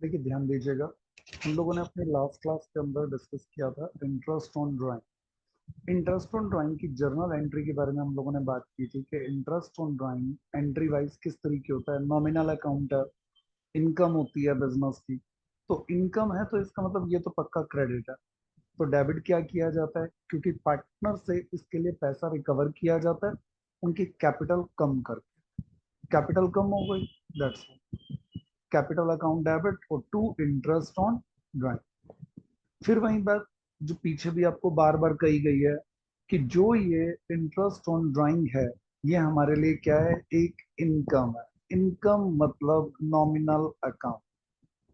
देखिए ध्यान दीजिएगा, हम लोगों ने अपने लास्ट क्लास के अंदर डिस्कस किया था interest on drawing. Interest on drawing की जर्नल एंट्री के बारे में हम लोगों ने बात की थी कि interest on drawing entry wise किस तरीके होता है। नॉमिनल अकाउंट है, इनकम होती है बिजनेस की। तो इनकम है तो इसका मतलब ये तो पक्का क्रेडिट है। तो डेबिट क्या किया जाता है, क्योंकि पार्टनर से इसके लिए पैसा रिकवर किया जाता है उनकी कैपिटल कम करके। कैपिटल कम हो गई, दैट्स कैपिटल अकाउंट डेबिट। और टू इंटरेस्ट ऑन ड्राइंग। फिर वही बात जो पीछे भी आपको बार बार कही गई है कि जो ये इंटरेस्ट ऑन ड्राइंग है, ये हमारे लिए क्या है, एक इनकम है। इनकम मतलब नॉमिनल अकाउंट।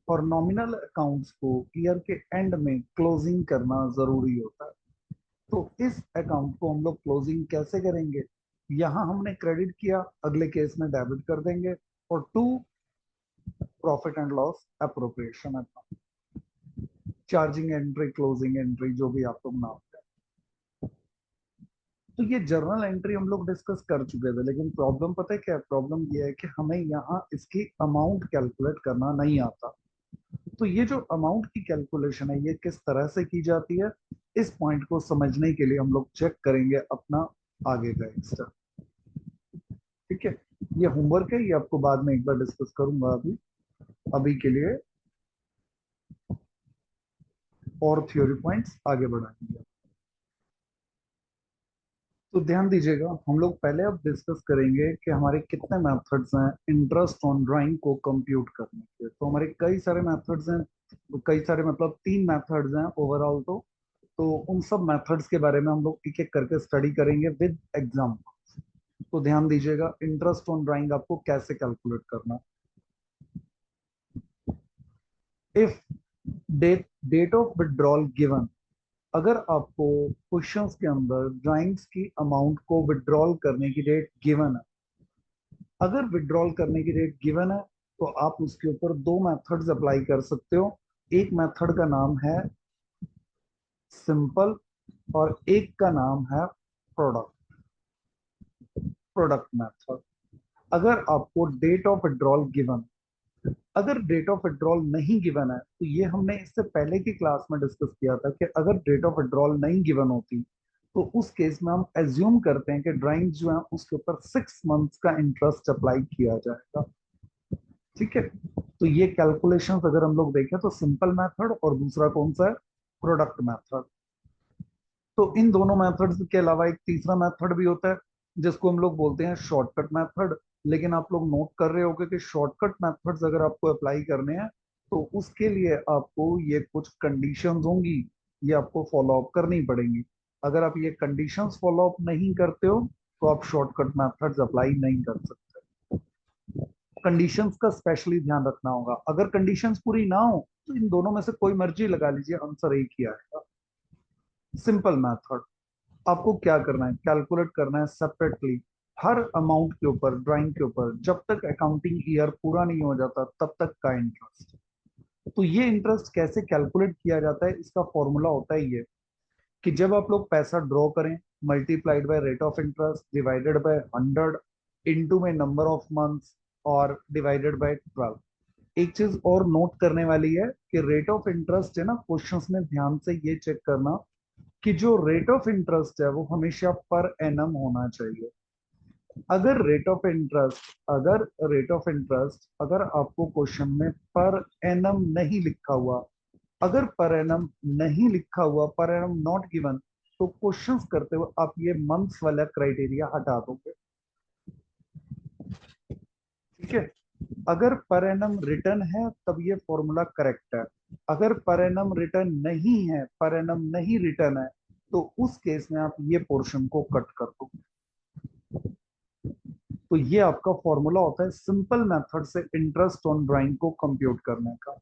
और नॉमिनल अकाउंट्स को ईयर के एंड में क्लोजिंग करना जरूरी होता है। तो इस अकाउंट को हम लोग क्लोजिंग कैसे करेंगे, यहां हमने क्रेडिट किया, अगले केस में डेबिट कर देंगे। और to profit and loss appropriation account, charging entry, closing entry, जो भी आप लोग नाम दें। तो ये जर्नल एंट्री हम लोग डिस्कस कर चुके थे, लेकिन प्रॉब्लम पता है क्या है? प्रॉब्लम ये है कि हमें यहाँ इसकी अमाउंट कैलकुलेट करना नहीं आता। तो ये जो अमाउंट की कैलकुलेशन है, ये किस तरह से की जाती है, इस पॉइंट को समझने के लिए हम लोग चेक करेंगे अपना आगे का स्टेप। ठीक है, ये होमवर्क है, ये आपको बाद में एक बार डिस्कस करूंगा। अभी अभी के लिए और थ्योरी पॉइंट्स आगे बढ़ाएंगे। तो ध्यान दीजिएगा, हम लोग पहले अब डिस्कस करेंगे कि हमारे कितने मेथड्स हैं इंटरेस्ट ऑन ड्राइंग को कंप्यूट करने के। तो हमारे कई सारे मेथड्स हैं, कई सारे मतलब 3 मेथड्स हैं ओवरऑल। तो उन सब मेथड्स के बारे में हम लोग एक एक करके स्टडी करेंगे विद एग्जाम्पल। तो ध्यान दीजिएगा, इंटरेस्ट ऑन ड्राइंग आपको कैसे कैलकुलेट करना। If date date of withdrawal given, अगर आपको क्वेश्चंस के अंदर ड्राइंग्स की अमाउंट को विड्रॉल करने की डेट गिवन है, अगर विड्रॉल करने की डेट गिवन है, तो आप उसके ऊपर 2 मेथड्स अप्लाई कर सकते हो। एक मेथड का नाम है सिंपल, और एक का नाम है प्रोडक्ट प्रोडक्ट मेथड। अगर आपको डेट ऑफ विड्रॉल गिवन, अगर डेट ऑफ विड्रॉल नहीं गिवन है, तो ये हमने इससे पहले की क्लास में डिस्कस किया था कि अगर डेट ऑफ विड्रॉल नहीं गिवन होती, तो उस केस में हम एज्यूम करते हैं कि ड्राइंग जो है उसके ऊपर 6 मंथ्स का इंटरेस्ट अप्लाई किया जाएगा। ठीक है, तो ये कैलकुलेशंस अगर हम लोग देखें तो सिंपल मेथड और दूसरा कौन सा है, प्रोडक्ट मेथड। तो इन दोनों मेथड्स के अलावा एक तीसरा मेथड भी होता है जिसको हम लोग बोलते हैं शॉर्टकट मेथड। लेकिन आप लोग नोट कर रहे होगे कि शॉर्टकट मेथड्स अगर आपको अप्लाई करने हैं, तो उसके लिए आपको ये कुछ कंडीशंस होंगी, ये आपको फॉलो अप करनी पड़ेंगी। अगर आप ये कंडीशंस फॉलो अप नहीं करते हो, तो आप शॉर्टकट मेथड्स अप्लाई नहीं कर सकते। कंडीशंस का स्पेशली ध्यान रखना होगा। अगर कंडीशंस पूरी ना हो, तो इन दोनों में से कोई मर्जी लगा लीजिए, आंसर एक ही आएगा। सिंपल मेथड, आपको क्या करना है, कैलकुलेट करना है सेपरेटली हर अमाउंट के ऊपर, ड्राइंग के ऊपर, जब तक अकाउंटिंग ईयर पूरा नहीं हो जाता तब तक का इंटरेस्ट। तो ये इंटरेस्ट कैसे कैलकुलेट किया जाता है, इसका फॉर्मूला होता है ये कि जब आप लोग पैसा ड्रॉ करें, multiplied by rate of interest divided by 100, into में नंबर ऑफ मंथ्स, और डिवाइडेड बाय 12। एक चीज और नोट करने वाली है कि रेट ऑफ इंटरेस्ट है ना, क्वेश्चंस में ध्यान से ये चेक करना कि जो रेट ऑफ इंटरेस्ट है वो हमेशा पर एनम होना चाहिए। अगर रेट ऑफ इंटरेस्ट अगर रेट ऑफ इंटरेस्ट अगर आपको क्वेश्चन में पर एनम नहीं लिखा हुआ, अगर पर एनम नहीं लिखा हुआ, पर एनम नॉट गिवन, तो क्वेश्चंस करते हुए आप ये मंथ्स वाला क्राइटेरिया हटा दोगे। ठीक है, अगर पर एनम रिटर्न है तब ये फॉर्मूला करेक्ट है। अगर पर एनम रिटर्न नहीं है, पर एनम नहीं रिटर्न है, तो उस केस में आप ये पोर्शन को कट कर दो। तो ये आपका फॉर्मूला होता है सिंपल मेथड से इंटरेस्ट ऑन ड्राइंग को कंप्यूट करने का।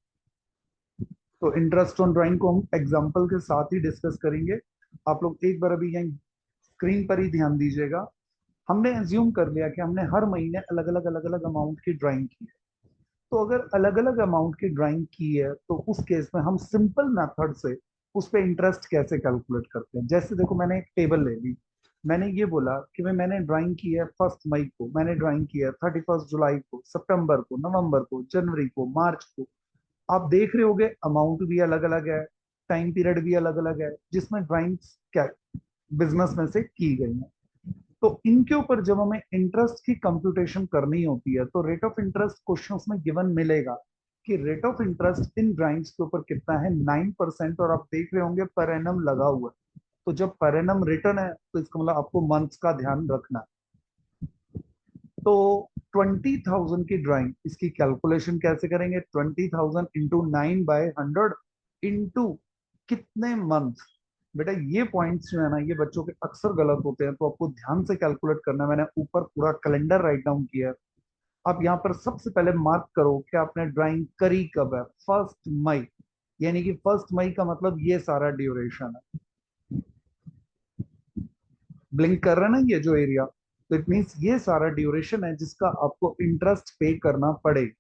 तो इंटरेस्ट ऑन ड्राइंग को हम एग्जांपल के साथ ही डिस्कस करेंगे। आप लोग एक बार अभी यहाँ स्क्रीन पर ही ध्यान दीजिएगा। हमने एज्यूम कर लिया कि हमने हर महीने अलग अलग अमाउंट की ड्राइंग की है। तो अगर अलग अलग अमाउंट की ड्राइंग की है, तो उस केस में हम सिंपल मेथड से उस पे इंटरेस्ट कैसे कैलकुलेट करते हैं। जैसे देखो, मैंने एक टेबल ले ली, मैंने ये बोला कि मैंने ड्राइंग की है 1 मई को, मैंने ड्राइंग की है 31 जुलाई को, सितंबर को, नवंबर को, जनवरी को, मार्च को। आप देख रहे होगे अमाउंट भी अलग अलग है, टाइम पीरियड भी अलग अलग है जिसमें ड्राइंग्स क्या बिजनेस में से की गई है। तो इनके ऊपर जब हमें इंटरेस्ट की कंप्यूटेशन करनी होती है तो रेट ऑफ इंटरेस्ट क्वेश्चंस में गिवन मिलेगा कि rate of interest in drawings के ऊपर कितना है, 9%। और आप देख रहे होंगे पर एनम लगा हुआ है। तो जब पर एनम रिटर्न है तो इसका मतलब आपको मंथ्स का ध्यान रखना है। तो 20,000 की ड्राइंग, इसकी कैलकुलेशन कैसे करेंगे? 20,000 इंटू 9/100 इंटू कितने मंथ। बेटा ये पॉइंट्स जो है ना, ये बच्चों के अक्सर गलत होते हैं, तो आपको ध्यान से कैलकुलेट करना है। मैंने ऊपर पूरा कैलेंडर राइट डाउन किया है। आप यहाँ पर सबसे पहले मार्क करो कि आपने ड्राइंग करी कब है। 1 मई, यानी कि 1 मई का मतलब ये सारा ड्यूरेशन है। ब्लिंक कर रहा है ना ये जो एरिया, तो इट मीन्स ये सारा ड्यूरेशन है जिसका आपको इंटरेस्ट पे करना पड़ेगा।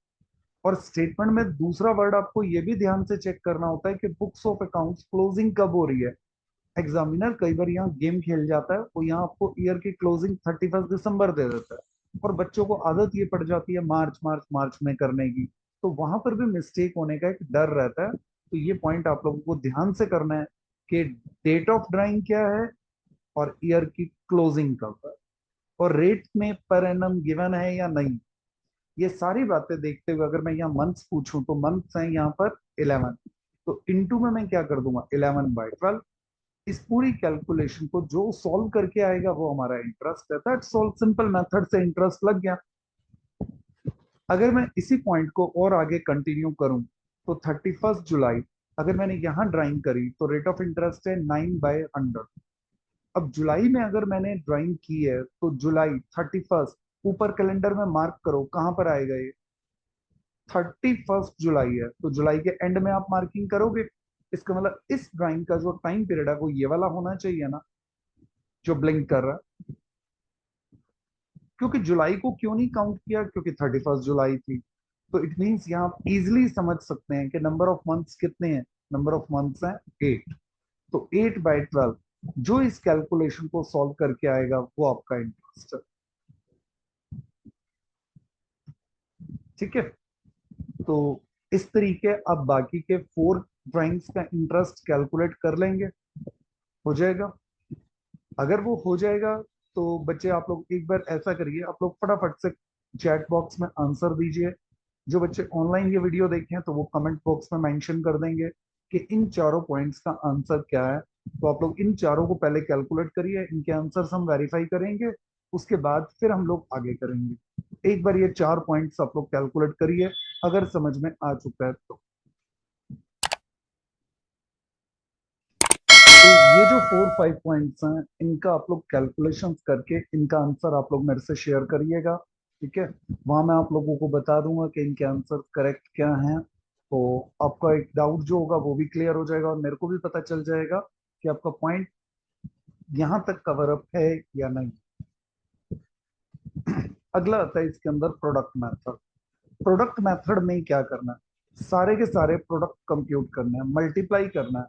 और स्टेटमेंट में दूसरा वर्ड आपको ये भी ध्यान से चेक करना होता है कि बुक्स ऑफ अकाउंट्स क्लोजिंग कब हो रही है। एग्जामिनर कई बार यहाँ गेम खेल जाता है, वो यहाँ आपको ईयर की क्लोजिंग 31 दिसंबर दे देता है और बच्चों को आदत ये पड़ जाती है मार्च मार्च मार्च में करने की। तो वहां पर भी मिस्टेक होने का एक डर रहता है। तो ये पॉइंट आप लोगों को ध्यान से करना है कि डेट ऑफ ड्राइंग क्या है और ईयर की क्लोजिंग कब है, और रेट में पर एनम गिवन है या नहीं। ये सारी बातें देखते हुए अगर मैं यहाँ मंथ्स पूछूं तो मंथ्स हैं यहाँ पर 11। तो इनटू में मैं क्या कर दूंगा, 11/12। इस पूरी कैलकुलेशन को जो सॉल्व करके आएगा वो हमारा इंटरेस्ट है। दैट्स ऑल, सिंपल मेथड से इंटरेस्ट लग गया। अगर मैं इसी पॉइंट को और आगे कंटिन्यू करूं तो 31 जुलाई अगर मैंने यहां ड्राइंग करी तो रेट ऑफ इंटरेस्ट है 9/100। अब जुलाई में अगर मैंने ड्राइंग की है तो जुलाई 31, ऊपर कैलेंडर में मार्क करो कहां पर आएगा ये, 31 जुलाई है तो जुलाई के एंड में आप मार्किंग करोगे। इसका मतलब इस ड्राइंग का जो टाइम पीरियड है वो ये वाला होना चाहिए ना, जो ब्लिंक कर रहा है। क्योंकि जुलाई को क्यों नहीं काउंट किया, क्योंकि 31 जुलाई थी। तो इट मीन्स यहाँ आप इजिली समझ सकते हैं कि नंबर ऑफ मंथ्स कितने हैं। नंबर ऑफ मंथ्स हैं 8। तो 8/12 जो इस कैलकुलेशन को सॉल्व करके आएगा वो आपका इंटरेस्ट है। ठीक है। तो इस तरीके अब बाकी के 4 ड्राइंग्स का इंटरेस्ट कैलकुलेट कर लेंगे, हो जाएगा। अगर वो हो जाएगा तो बच्चे आप लोग एक बार ऐसा करिए, आप लोग फटाफट से चैट बॉक्स में आंसर दीजिए। जो बच्चे ऑनलाइन ये वीडियो देखें तो वो कमेंट बॉक्स में मेंशन कर देंगे कि इन चारों पॉइंट्स का आंसर क्या है। तो आप लोग इन चारों को पहले कैलकुलेट करिए, इनके आंसर्स हम वेरीफाई करेंगे, उसके बाद फिर हम लोग आगे करेंगे। एक बार ये 4 पॉइंट्स आप लोग कैलकुलेट करिए अगर समझ में आ चुका है तो। तो ये जो 4-5 पॉइंट्स हैं इनका आप लोग कैलकुलेशंस करके इनका आंसर आप लोग मेरे से शेयर करिएगा। ठीक है। वहां मैं आप लोगों को बता दूंगा कि इनके आंसर करेक्ट क्या हैं। तो आपका एक डाउट जो होगा वो भी क्लियर हो जाएगा और मेरे को भी पता चल जाएगा कि आपका पॉइंट यहाँ तक कवर अप है या नहीं। अगला आता है इसके अंदर प्रोडक्ट मेथड। प्रोडक्ट मेथड में क्या करना है, सारे के सारे प्रोडक्ट कंप्यूट करना है, मल्टीप्लाई करना है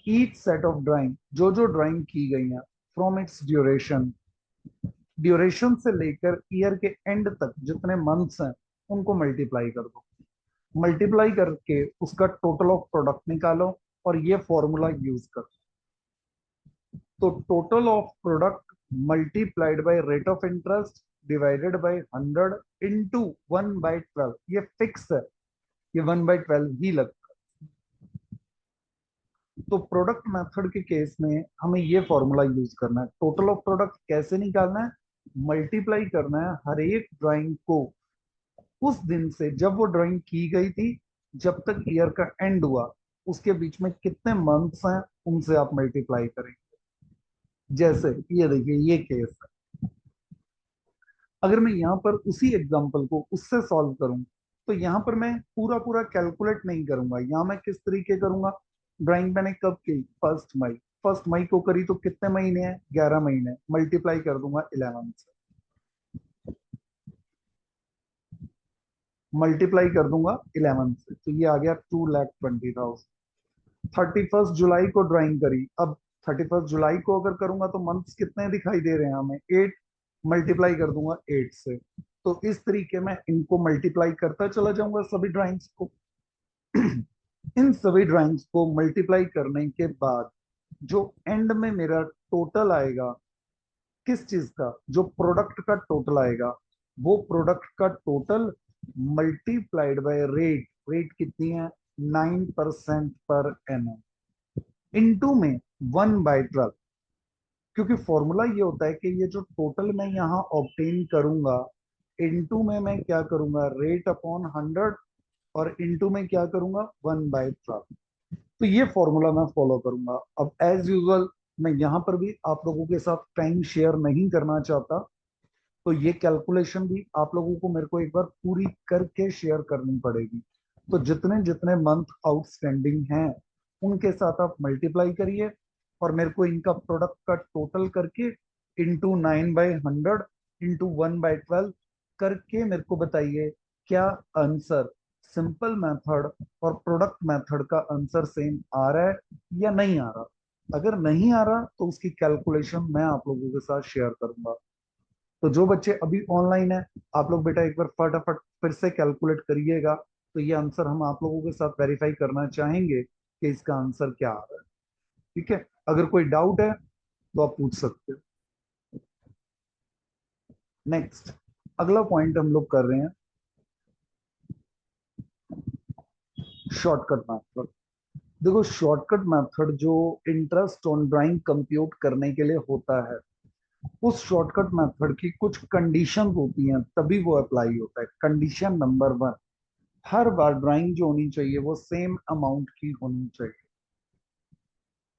ईच सेट ऑफ ड्राइंग, जो जो ड्राइंग की गई है, फ्रॉम इट्स ड्यूरेशन, ड्यूरेशन से लेकर ईयर के एंड तक जितने मंथ्स हैं उनको मल्टीप्लाई कर दो। मल्टीप्लाई करके उसका टोटल ऑफ प्रोडक्ट निकालो और ये फॉर्मूला यूज करो। तो total of product multiplied by rate of interest divided by 100 into 1/12, ये फिक्स है, ये 1/12 ही लगता है। तो प्रोडक्ट मेथड के केस में हमें ये फॉर्मूला यूज करना है। टोटल ऑफ प्रोडक्ट कैसे निकालना है, मल्टीप्लाई करना है हर एक ड्राइंग को उस दिन से जब वो ड्राइंग की गई थी जब तक ईयर का एंड हुआ, उसके बीच में कितने मंथ्स हैं उनसे आप मल्टीप्लाई करेंगे। जैसे ये देखिए ये केस है, अगर मैं यहाँ पर उसी एग्जांपल को उससे सॉल्व करूं तो यहाँ पर मैं पूरा पूरा कैलकुलेट नहीं करूंगा। यहाँ मैं किस तरीके करूंगा, ड्राइंग मैंने कब की, 1 मई, 1 मई को करी तो कितने महीने हैं, 11 महीने, मल्टीप्लाई कर दूंगा 11 से, मल्टीप्लाई कर दूंगा 11 से, तो ये आ गया 2,20,000। 31 जुलाई को ड्राइंग करी, अब 31 जुलाई को अगर करूंगा तो मंथ्स कितने दिखाई दे रहे हैं हमें, 8, मल्टीप्लाई कर दूंगा 8 से। तो इस तरीके में इनको मल्टीप्लाई करता चला जाऊंगा सभी ड्राइंग्स को। इन सभी ड्राइंग्स को मल्टीप्लाई करने के बाद जो एंड में मेरा टोटल आएगा, किस चीज का, जो प्रोडक्ट का टोटल आएगा, वो प्रोडक्ट का total multiplied by rate, rate कितनी है, 9% पर एनम, इनटू में 1/12। क्योंकि फॉर्मूला ये होता है कि ये जो टोटल मैं यहाँ ऑब्टेन करूंगा, इनटू में मैं क्या करूंगा, रेट अपॉन 100, और इनटू में क्या करूंगा, 1/12। तो ये फॉर्मूला मैं फॉलो करूंगा। अब एज यूजुअल मैं यहाँ पर भी आप लोगों के साथ टाइम शेयर नहीं करना चाहता, तो ये कैलकुलेशन भी आप लोगों को मेरे को एक बार पूरी करके शेयर करनी पड़ेगी। तो जितने जितने मंथ आउटस्टैंडिंग हैं उनके साथ आप मल्टीप्लाई करिए, और मेरे को इनका प्रोडक्ट का टोटल करके इंटू 9/100 इंटू 1/12 करके मेरे को बताइए क्या आंसर सिंपल मेथड और प्रोडक्ट मेथड का आंसर सेम आ रहा है या नहीं आ रहा। अगर नहीं आ रहा तो उसकी कैलकुलेशन मैं आप लोगों के साथ शेयर करूंगा। तो जो बच्चे अभी ऑनलाइन है, आप लोग बेटा एक बार फटाफट फिर से कैलकुलेट करिएगा। तो ये आंसर हम आप लोगों के साथ वेरीफाई करना चाहेंगे कि इसका आंसर क्या आ रहा है। ठीक है, अगर कोई डाउट है तो आप पूछ सकते हो। नेक्स्ट, अगला पॉइंट हम लोग कर रहे हैं शॉर्टकट मेथड। देखो, शॉर्टकट मेथड जो इंटरेस्ट ऑन ड्राइंग कंप्यूट करने के लिए होता है, उस शॉर्टकट मेथड की कुछ कंडीशन होती हैं तभी वो अप्लाई होता है। कंडीशन नंबर 1, हर बार ड्राइंग जो होनी चाहिए वो सेम अमाउंट की होनी चाहिए,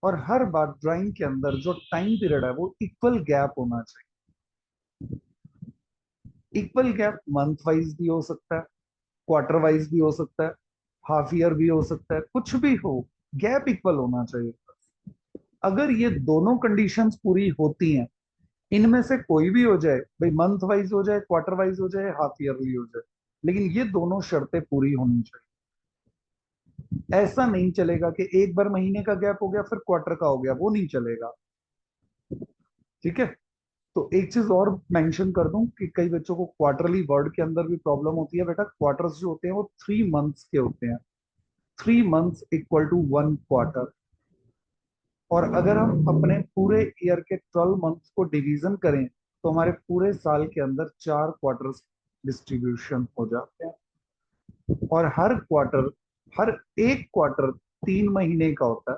और हर बार ड्राइंग के अंदर जो टाइम पीरियड है वो इक्वल गैप होना चाहिए। इक्वल गैप मंथ वाइज भी हो सकता है, क्वार्टर वाइज भी हो सकता है, हाफ ईयर भी हो सकता है, कुछ भी हो, गैप इक्वल होना चाहिए। अगर ये दोनों कंडीशंस पूरी होती हैं, इनमें से कोई भी हो जाए, भाई मंथ वाइज हो जाए, क्वार्टर वाइज हो जाए, हाफ ईयरली हो जाए, लेकिन ये दोनों शर्तें पूरी होनी चाहिए। ऐसा नहीं चलेगा कि एक बार महीने का गैप हो गया फिर क्वार्टर का हो गया, वो नहीं चलेगा। ठीक है, तो एक चीज और मेंशन कर दूं कि कई बच्चों को क्वार्टरली वर्ड के अंदर भी प्रॉब्लम होती है। बेटा, क्वार्टर्स जो होते हैं वो 3 मंथ्स के होते हैं, 3 मंथ्स इक्वल टू 1 क्वार्टर। और अगर हम अपने पूरे ईयर के 12 मंथ्स को डिवीजन करें तो हमारे पूरे साल के अंदर 4 क्वार्टर्स डिस्ट्रीब्यूशन हो जाते हैं। और हर एक क्वार्टर 3 महीने का होता है।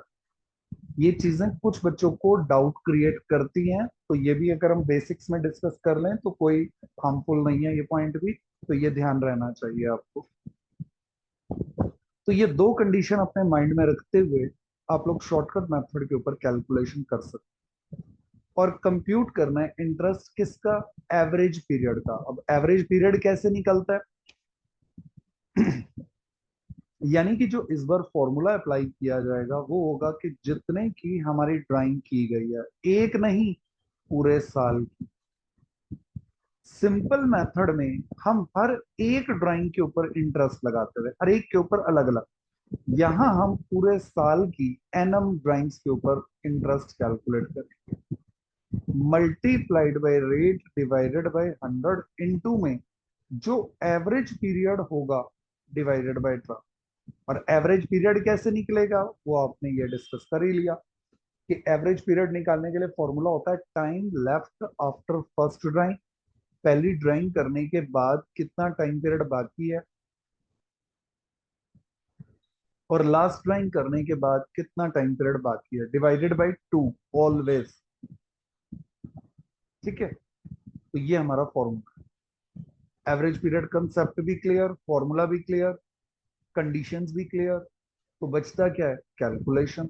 ये चीजें कुछ बच्चों को डाउट क्रिएट करती हैं, तो ये भी अगर हम बेसिक्स में डिस्कस कर लें तो कोई हार्मफुल नहीं है ये पॉइंट भी, तो ये ध्यान रहना चाहिए आपको। तो ये दो कंडीशन अपने माइंड में रखते हुए आप लोग शॉर्टकट मेथड के ऊपर कैलकुलेशन कर सकते हैं। और कंप्यूट करना है इंटरेस्ट किसका, एवरेज पीरियड का। अब एवरेज पीरियड कैसे निकलता है? यानी कि जो इस बार फॉर्मूला अप्लाई किया जाएगा वो होगा कि जितने की हमारी ड्राइंग की गई है, एक नहीं, पूरे साल की। सिंपल मेथड में हम हर एक ड्राइंग के ऊपर इंटरेस्ट लगाते हुए, हर एक के ऊपर अलग अलग, यहां हम पूरे साल की एनम ड्राइंग्स के ऊपर इंटरेस्ट कैलकुलेट करेंगे, multiplied by rate divided by 100 into में जो एवरेज पीरियड होगा डिवाइडेड बाय 12। और एवरेज पीरियड कैसे निकलेगा वो आपने ये डिस्कस कर ही लिया कि एवरेज पीरियड निकालने के लिए फॉर्मूला होता है time left after first drawing, पहली ड्राइंग करने के बाद कितना टाइम पीरियड बाकी है, और लास्ट ड्राइंग करने के बाद कितना टाइम पीरियड बाकी है, डिवाइडेड बाय 2 ऑलवेज। ठीक है, तो ये हमारा फॉर्मूला। एवरेज पीरियड कंसेप्ट भी क्लियर, फॉर्मूला भी क्लियर, कंडीशंस भी क्लियर, तो बचता क्या है, कैलकुलेशन।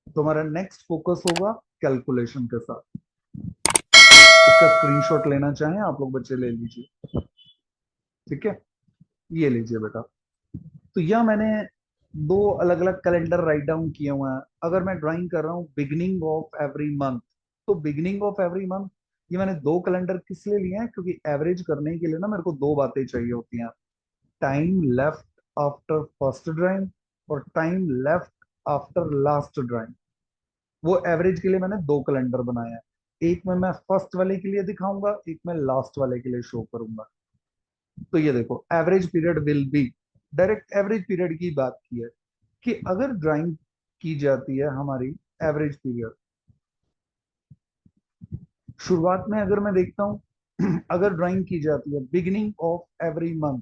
तो हमारा नेक्स्ट फोकस होगा कैलकुलेशन के साथ। इसका स्क्रीनशॉट लेना चाहें आप लोग बच्चे ले लीजिए। ठीक है, ये लीजिए बेटा। तो यह मैंने दो अलग अलग कैलेंडर राइट डाउन किए हुए हैं। अगर मैं ड्राइंग कर रहा हूँ बिगनिंग ऑफ एवरी मंथ, तो बिगनिंग ऑफ एवरी मंथ, ये मैंने दो कैलेंडर किस लिए लिए हैं, क्योंकि एवरेज करने के लिए ना मेरे को दो बातें चाहिए होती हैं, time left after first drawing और time left after last drawing. वो एवरेज के लिए मैंने दो कैलेंडर बनाए हैं, एक में मैं फर्स्ट वाले के लिए दिखाऊंगा, एक में लास्ट वाले के लिए शो करूंगा। तो ये देखो, average period will be direct average period की बात की है कि अगर ड्राइंग की जाती है हमारी एवरेज पीरियड, शुरुआत में अगर मैं देखता हूं अगर ड्राइंग की जाती है बिगिनिंग ऑफ एवरी मंथ,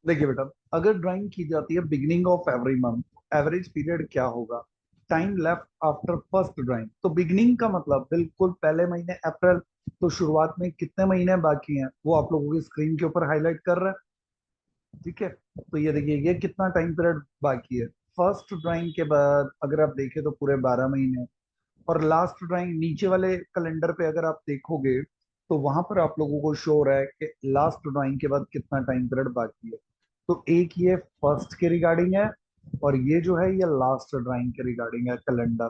देखिए बेटा, अगर ड्राइंग की जाती है beginning of every month, average period क्या होगा? Time left after first drawing. तो बिगिनिंग का मतलब बिल्कुल पहले महीने अप्रैल, तो शुरुआत में कितने महीने बाकी हैं वो आप लोगों की स्क्रीन के ऊपर हाईलाइट कर रहा है। ठीक है, तो ये देखिए ये कितना टाइम पीरियड बाकी है। फर्स्ट ड्राइंग के बाद अगर आप देखें तो पूरे 12 महीने। और लास्ट ड्राइंग नीचे वाले कैलेंडर पे अगर आप देखोगे तो वहां पर आप लोगों को शो हो रहा है कि लास्ट ड्राइंग के बाद कितना टाइम पीरियड बाकी है। तो एक ये फर्स्ट के रिगार्डिंग है, और ये जो है ये लास्ट ड्राइंग के रिगार्डिंग है कैलेंडर।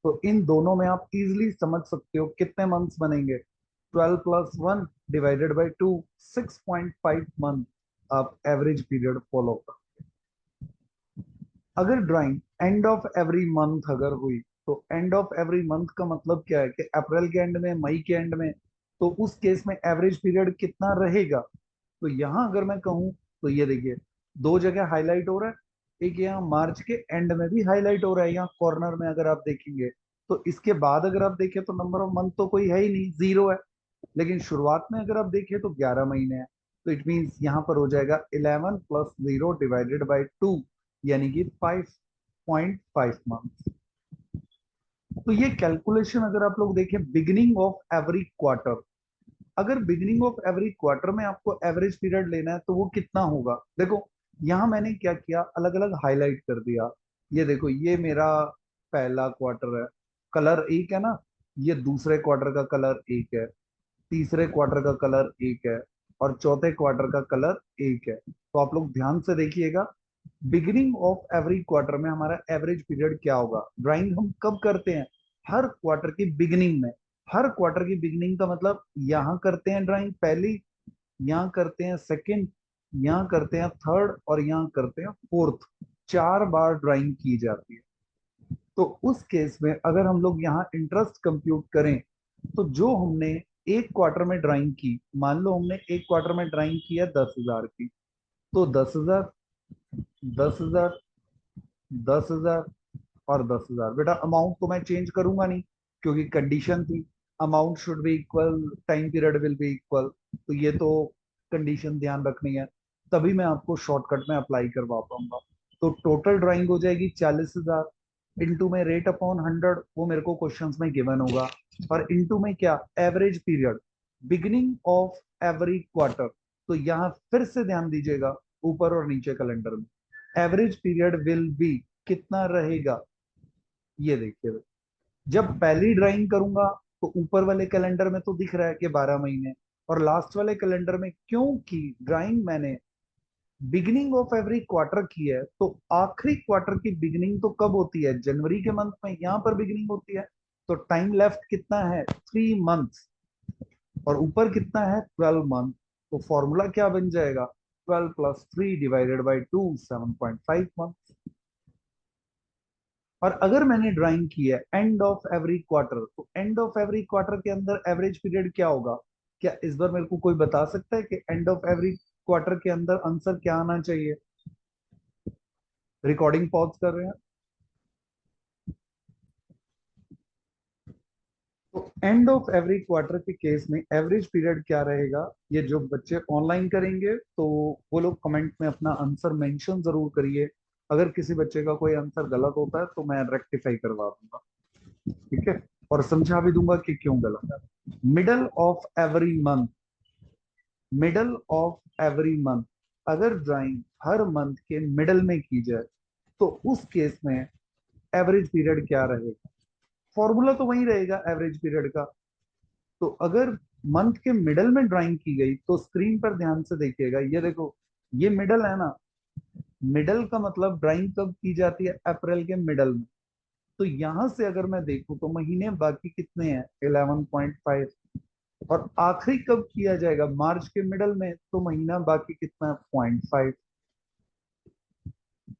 तो इन दोनों में आप इजीली समझ सकते हो कितने मंथ्स बनेंगे। 12+1 डिवाइडेड बाई 2, 6.5 मंथ आप एवरेज पीरियड फॉलो कर। अगर drawing end of every month अगर हुई, तो एंड ऑफ एवरी मंथ का मतलब क्या है कि अप्रैल के एंड में, मई के एंड में, तो उस केस में एवरेज पीरियड कितना रहेगा? तो यहां अगर मैं कहूं तो ये देखिए दो जगह हाईलाइट हो रहा है, एक यहाँ मार्च के एंड में भी हाईलाइट हो रहा है यहाँ कॉर्नर में अगर आप देखेंगे। तो इसके बाद अगर आप देखें तो नंबर ऑफ मंथ तो कोई है ही नहीं, जीरो है। लेकिन शुरुआत में अगर आप देखें तो 11 महीने हैं। तो इट मीन्स यहाँ पर हो जाएगा 11 + 0 डिवाइडेड बाई 2, यानी कि 5.5 मंथ। तो ये कैलकुलेशन अगर आप लोग देखें बिगिनिंग ऑफ एवरी क्वार्टर, अगर बिगिनिंग ऑफ एवरी क्वार्टर में आपको एवरेज पीरियड लेना है तो वो कितना होगा? देखो यहां मैंने क्या किया, अलग अलग हाईलाइट कर दिया। ये देखो ये मेरा पहला क्वार्टर है, कलर एक है ना, ये दूसरे क्वार्टर का कलर एक है, तीसरे क्वार्टर का कलर एक है, और चौथे क्वार्टर का कलर एक है। तो आप लोग ध्यान से देखिएगा, बिगिनिंग ऑफ एवरी क्वार्टर में हमारा एवरेज पीरियड क्या होगा? ड्राइंग हम कब करते हैं? हर क्वार्टर की बिगिनिंग में। हर क्वार्टर की बिगिनिंग का मतलब यहाँ करते हैं ड्राइंग पहली, यहाँ करते हैं सेकंड, यहाँ करते हैं थर्ड, और यहाँ करते हैं फोर्थ। 4 बार ड्राइंग की जाती है। तो उस केस में अगर हम लोग यहाँ इंटरेस्ट कंप्यूट करें, तो जो हमने एक क्वार्टर में ड्राइंग की, मान लो हमने एक क्वार्टर में ड्राइंग की है 10,000 की, तो 10,000, 10,000, 10,000 और 10,000। बेटा अमाउंट तो मैं चेंज करूंगा नहीं, क्योंकि कंडीशन थी amount should be equal, time period will be equal. तो ये तो कंडीशन ध्यान रखनी है, तभी मैं आपको शॉर्टकट में अप्लाई करवा पाऊंगा। तो टोटल ड्राइंग हो जाएगी 40,000, इंटू में रेट अपॉन 100, वो मेरे को क्वेश्चंस में गिवन होगा, और इंटू में क्या, average period beginning of every quarter. तो यहाँ फिर से ध्यान दीजिएगा ऊपर और नीचे कैलेंडर में एवरेज पीरियड विल बी कितना रहेगा। ये देखिए जब पहली ड्राइंग करूंगा तो ऊपर वाले कैलेंडर में तो दिख रहा है कि 12 महीने, और लास्ट वाले कैलेंडर में क्योंकि ड्राइंग मैंने बिगिनिंग ऑफ एवरी क्वार्टर की है, तो आखिरी क्वार्टर की बिगिनिंग तो कब होती है? जनवरी के मंथ में यहाँ पर बिगिनिंग होती है। तो टाइम लेफ्ट कितना है? 3 मंथ्स। और ऊपर कितना है? 12 मंथ। तो फॉर्मूला क्या बन जाएगा? 12+3 डिवाइडेड बाई 2, 7.5 मंथ। और अगर मैंने ड्राइंग की है एंड ऑफ एवरी क्वार्टर, तो एंड ऑफ एवरी क्वार्टर के अंदर एवरेज पीरियड क्या होगा? क्या इस बार मेरे को कोई बता सकता है कि एंड ऑफ एवरी क्वार्टर के अंदर आंसर क्या आना चाहिए? रिकॉर्डिंग पॉज कर रहे हैं। तो एंड ऑफ एवरी क्वार्टर के केस में एवरेज पीरियड क्या रहेगा? ये जो बच्चे ऑनलाइन करेंगे तो वो लोग कमेंट में अपना आंसर मेंशन जरूर करिए। अगर किसी बच्चे का कोई आंसर गलत होता है तो मैं रेक्टिफाई करवा दूंगा, ठीक है, और समझा भी दूंगा कि क्यों गलत है। Middle of every month, middle of every month, अगर ड्राइंग हर मंथ के मिडल में की जाए तो उस केस में एवरेज पीरियड क्या रहेगा? फॉर्मूला तो वही रहेगा एवरेज पीरियड का। तो अगर मंथ के मिडल में ड्राइंग की गई तो स्क्रीन पर ध्यान से देखिएगा, ये देखो ये मिडल है ना, मिडल का मतलब ड्राइंग कब की जाती है? अप्रैल के मिडल में। तो यहां से अगर मैं देखूं तो महीने बाकी कितने हैं? 11.5। और आखिरी कब किया जाएगा? मार्च के मिडल में, तो महीना बाकी कितना है? 0.5।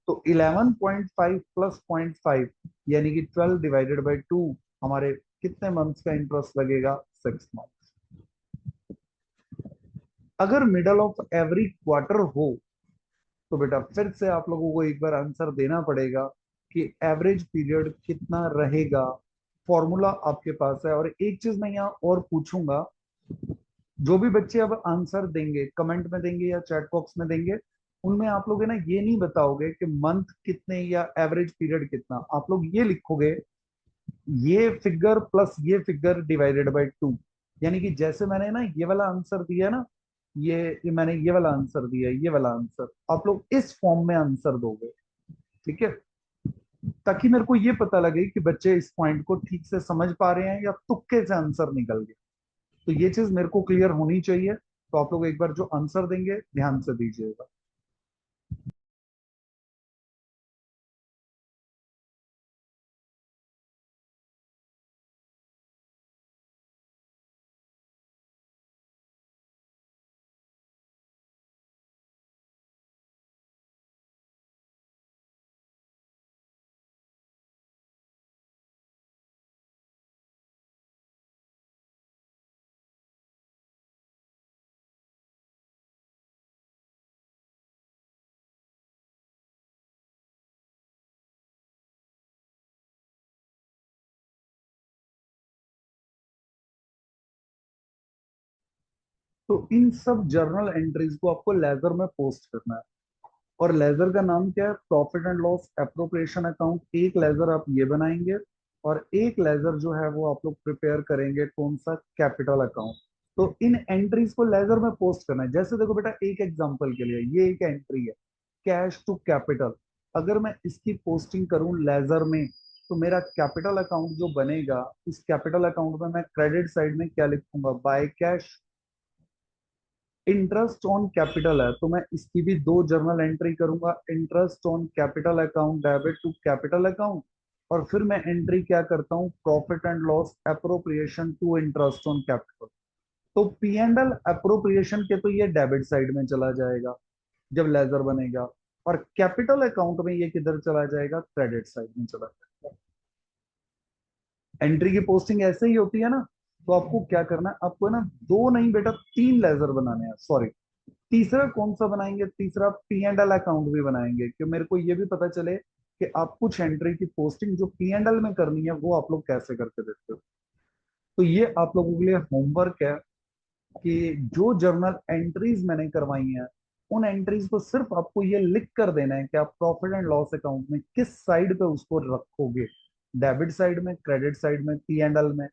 तो 11.5 + 0.5 यानी कि 12 डिवाइडेड बाई 2 हमारे कितने मंथ्स का इंटरेस्ट लगेगा? 6 मंथ्स। अगर मिडल ऑफ एवरी क्वार्टर हो तो बेटा फिर से आप लोगों को एक बार आंसर देना पड़ेगा कि एवरेज पीरियड कितना रहेगा। फॉर्मूला आपके पास है। और एक चीज मैं यहाँ और पूछूंगा, जो भी बच्चे अब आंसर देंगे कमेंट में देंगे या चैट बॉक्स में देंगे, उनमें आप लोग है ना ये नहीं बताओगे कि मंथ कितने या एवरेज पीरियड कितना, आप लोग ये लिखोगे ये फिगर प्लस ये फिगर डिवाइडेड बाय 2। यानी कि जैसे मैंने ना ये वाला आंसर दिया ना, ये मैंने ये वाला आंसर दिया, ये वाला आंसर आप लोग इस फॉर्म में आंसर दोगे। ठीक है, ताकि मेरे को ये पता लगे कि बच्चे इस पॉइंट को ठीक से समझ पा रहे हैं या तुक्के से आंसर निकल गया। तो ये चीज मेरे को क्लियर होनी चाहिए। तो आप लोग एक बार जो आंसर देंगे ध्यान से दीजिएगा। तो इन सब जर्नल एंट्रीज को आपको लेजर में पोस्ट करना है। और लेजर का नाम क्या है? Profit and loss appropriation account. एक लेजर आप ये बनाएंगे और एक लेजर जो है वो आप लोग प्रिपेयर करेंगे कौन सा? Capital account. तो इन एंट्रीज को लेजर में पोस्ट करना है। जैसे देखो बेटा, एक एग्जांपल के लिए ये एक एंट्री है, कैश टू कैपिटल। अगर मैं इसकी पोस्टिंग करूं लेजर में तो मेरा कैपिटल अकाउंट जो बनेगा, उस कैपिटल अकाउंट में मैं क्रेडिट साइड में क्या लिखूंगा? By cash. Interest on capital है तो मैं इसकी भी दो जर्नल एंट्री करूंगा, interest on capital account debit to capital account. और फिर मैं एंट्री क्या करता हूँ? Profit and loss appropriation to interest on capital. तो पी एंड एल एप्रोप्रिएशन के तो ये डेबिट साइड में चला जाएगा जब लेजर बनेगा, और कैपिटल अकाउंट में ये किधर चला जाएगा? क्रेडिट साइड में चला जाएगा। एंट्री की पोस्टिंग ऐसे ही होती है ना। तो आपको क्या करना है? आपको है ना दो नहीं बेटा तीन लेजर बनाने हैं, सॉरी। तीसरा कौन सा बनाएंगे? तीसरा पी एंड एल अकाउंट भी बनाएंगे कि मेरे को ये भी पता चले कि आप कुछ एंट्री की पोस्टिंग जो पी एंड एल में करनी है वो आप लोग कैसे करके देते हो। तो ये आप लोगों के लिए होमवर्क है कि जो जर्नल एंट्रीज मैंने करवाई हैं उन एंट्रीज को सिर्फ आपको ये लिख कर देना है कि आप प्रॉफिट एंड लॉस अकाउंट में किस साइड पे उसको रखोगे। डेबिट साइड में, क्रेडिट साइड में, पी एंड एल में।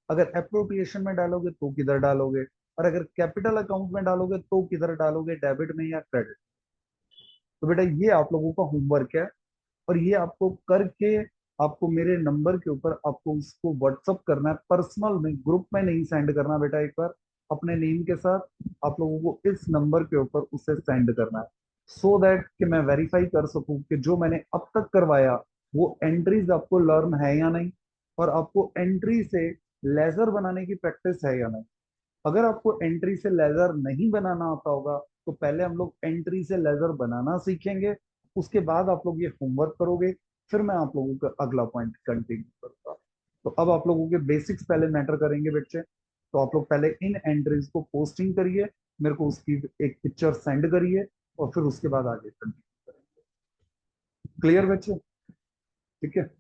अगर अप्रोप्रिएशन में डालोगे तो किधर डालोगे, और अगर कैपिटल अकाउंट में डालोगे तो किधर डालोगे? डेबिट में या क्रेडिट। तो बेटा ये आप लोगों का होमवर्क है। और ये आपको करके आपको मेरे नंबर के ऊपर आपको उसको व्हाट्सअप करना है, पर्सनल में, ग्रुप में नहीं सेंड करना बेटा। एक बार अपने नेम के साथ आप लोगों को इस नंबर के ऊपर उसे सेंड करना है, सो दैट कि मैं वेरीफाई कर सकूं कि जो मैंने अब तक करवाया वो एंट्रीज आपको लर्न है या नहीं, और आपको एंट्री से लेजर बनाने की प्रैक्टिस है या नहीं। अगर आपको एंट्री से लेजर नहीं बनाना आता होगा तो पहले हम लोग एंट्री से लेजर बनाना सीखेंगे, उसके बाद आप लोग ये होमवर्क करोगे, फिर मैं आप लोगों का अगला पॉइंट कंटिन्यू करूंगा। तो अब आप लोगों के बेसिक्स पहले मैटर करेंगे बच्चे। तो आप लोग पहले इन एंट्रीज को पोस्टिंग करिए, मेरे को उसकी एक पिक्चर सेंड करिए, और फिर उसके बाद आगे कंटिन्यू करेंगे। क्लियर बच्चे? ठीक है।